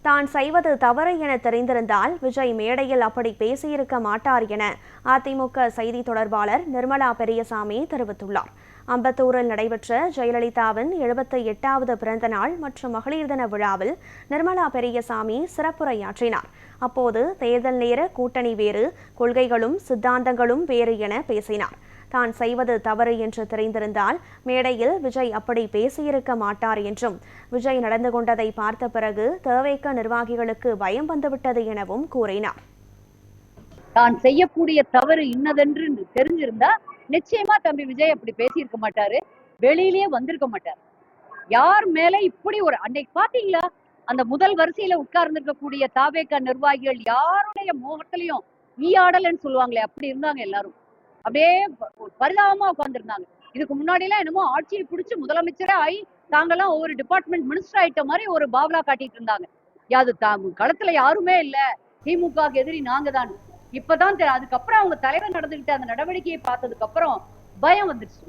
தான் செய்வது தவறு என தெரிந்திருந்தால் விஜய் மேடையில் அப்படி பேசியிருக்க மாட்டார் என அதிமுக செய்தி தொடர்பாளர் நிர்மலா பெரியசாமி தெரிவித்துள்ளார். அம்பத்தூரில் நடைபெற்ற ஜெயலலிதாவின் 78வது பிறந்த நாள் மற்றும் மகளிர் தின விழாவில் நிர்மலா பெரியசாமி சிறப்புரையாற்றினார். அப்போது தேர்தல் நேர கூட்டணி வேறு, கொள்கைகளும் சித்தாந்தங்களும் வேறு என பேசினார். தான் செய்வது தவறு என்று தெரிந்திருந்தால் மேடையில் விஜய் அப்படி பேசியிருக்க மாட்டார் என்றும், விஜய் நடந்து கொண்டதை பார்த்த பிறகு தவேக நிர்வாகிகளுக்கு பயம் வந்துவிட்டது எனவும் கூறினார். தான் செய்யக்கூடிய தவறு இன்னதென்று தெரிஞ்சிருந்தா நிச்சயமா தம்பி விஜய் அப்படி பேசியிருக்க மாட்டாரு, வெளியிலேயே வந்திருக்க மாட்டார். யார் மேல இப்படி ஒரு அன்னைக்கு பாத்தீங்களா, அந்த முதல் வரிசையில உட்கார்ந்துருக்கக்கூடிய தவேக நிர்வாகிகள் யாருடைய முகத்திலையும் ஈயாடல்னு சொல்லுவாங்களே அப்படி இருந்தாங்க. எல்லாரும் அப்படியே பரிதாபமா உட்கார்ந்துருந்தாங்க. இதுக்கு முன்னாடி எல்லாம் என்னமோ ஆட்சியை பிடிச்சு முதலமைச்சரே ஆகி தாங்கெல்லாம் ஒவ்வொரு டிபார்ட்மெண்ட் மினிஸ்டர் ஆயிட்ட மாதிரி ஒரு பாவலா காட்டிட்டு இருந்தாங்க. அது களத்துல யாருமே இல்ல, திமுக எதிரி நாங்க தான். இப்பதான் அதுக்கப்புறம் அவங்க தலைவர் நடந்துகிட்ட அந்த நடவடிக்கையை பார்த்ததுக்கு அப்புறம் பயம் வந்துருச்சு.